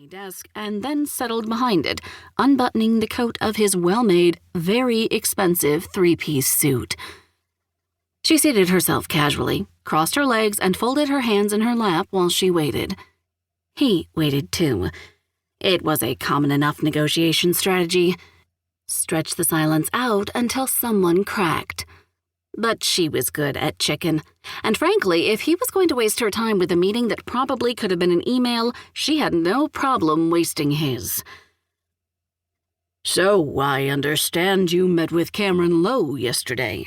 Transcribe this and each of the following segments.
my desk and then settled behind it, unbuttoning the coat of his well-made, very expensive three-piece suit. She seated herself casually, crossed her legs, and folded her hands in her lap while she waited. He waited too. It was a common enough negotiation strategy. Stretch the silence out until someone cracked. But she was good at chicken. And frankly, if he was going to waste her time with a meeting that probably could have been an email, she had no problem wasting his. "So, I understand you met with Cameron Lowe yesterday."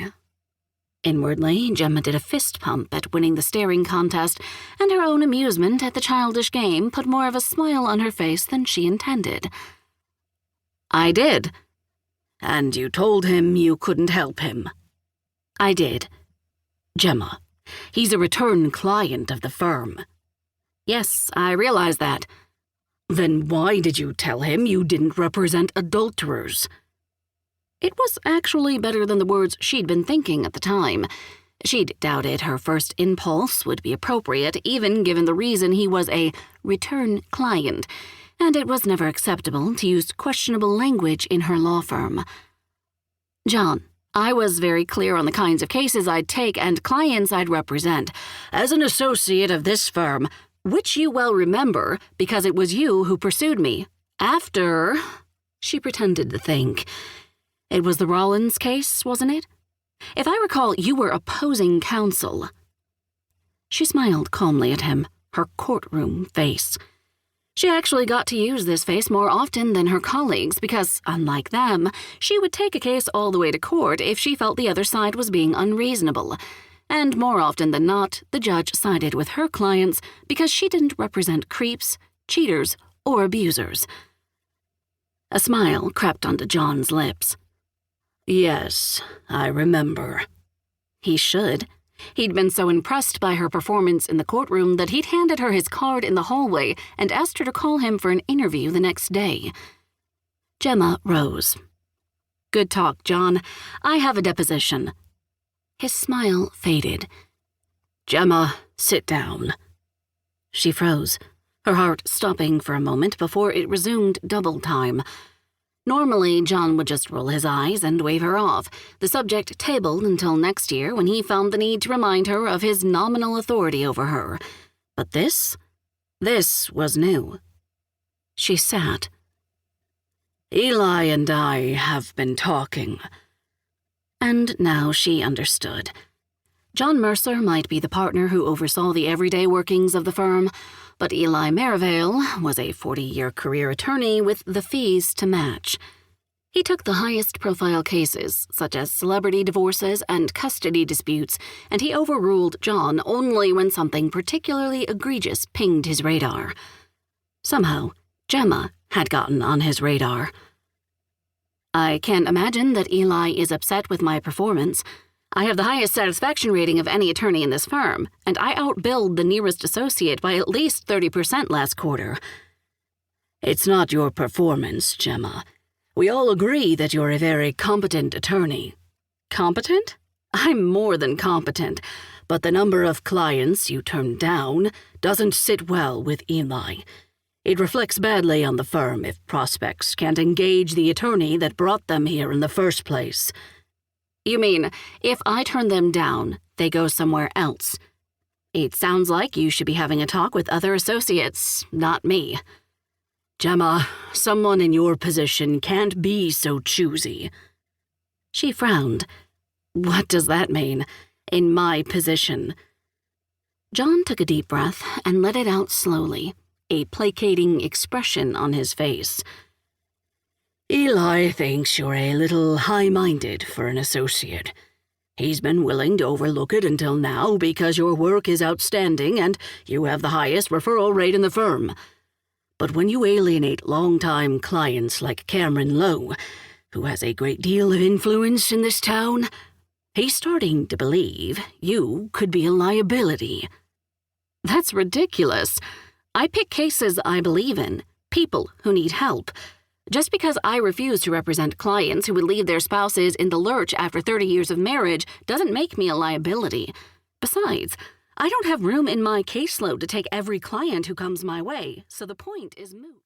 Inwardly, Gemma did a fist pump at winning the staring contest, and her own amusement at the childish game put more of a smile on her face than she intended. "I did." "And you told him you couldn't help him?" "I did." "Gemma, he's a return client of the firm." "Yes, I realize that." "Then why did you tell him you didn't represent adulterers?" It was actually better than the words she'd been thinking at the time. She'd doubted her first impulse would be appropriate, even given the reason he was a return client, and it was never acceptable to use questionable language in her law firm. "John, I was very clear on the kinds of cases I'd take and clients I'd represent. As an associate of this firm, which you well remember because it was you who pursued me, after—" She pretended to think. "It was the Rollins case, wasn't it? If I recall, you were opposing counsel." She smiled calmly at him, her courtroom face. She actually got to use this face more often than her colleagues because, unlike them, she would take a case all the way to court if she felt the other side was being unreasonable. And more often than not, the judge sided with her clients because she didn't represent creeps, cheaters, or abusers. A smile crept onto John's lips. "Yes, I remember." He should. He'd been so impressed by her performance in the courtroom that he'd handed her his card in the hallway and asked her to call him for an interview the next day. Gemma rose. "Good talk, John. I have a deposition." His smile faded. "Gemma, sit down." She froze, her heart stopping for a moment before it resumed double time. Normally, John would just roll his eyes and wave her off, the subject tabled until next year when he found the need to remind her of his nominal authority over her. But this was new. She sat. "Eli and I have been talking." And now she understood. John Mercer might be the partner who oversaw the everyday workings of the firm, but Eli Merivale was a 40-year career attorney with the fees to match. He took the highest-profile cases, such as celebrity divorces and custody disputes, and he overruled John only when something particularly egregious pinged his radar. Somehow, Gemma had gotten on his radar. "I can't imagine that Eli is upset with my performance. I have the highest satisfaction rating of any attorney in this firm, and I outbilled the nearest associate by at least 30% last quarter." "It's not your performance, Gemma. We all agree that you're a very competent attorney." "Competent? I'm more than competent, but the number of clients you turned down doesn't sit well with Eli. It reflects badly on the firm if prospects can't engage the attorney that brought them here in the first place." "You mean, if I turn them down, they go somewhere else? It sounds like you should be having a talk with other associates, not me." "Gemma, someone in your position can't be so choosy." She frowned. "What does that mean? In my position?" John took a deep breath and let it out slowly, a placating expression on his face. "Eli thinks you're a little high-minded for an associate. He's been willing to overlook it until now because your work is outstanding and you have the highest referral rate in the firm. But when you alienate long-time clients like Cameron Lowe, who has a great deal of influence in this town, he's starting to believe you could be a liability." "That's ridiculous. I pick cases I believe in, people who need help. Just because I refuse to represent clients who would leave their spouses in the lurch after 30 years of marriage doesn't make me a liability. Besides, I don't have room in my caseload to take every client who comes my way, so the point is moot."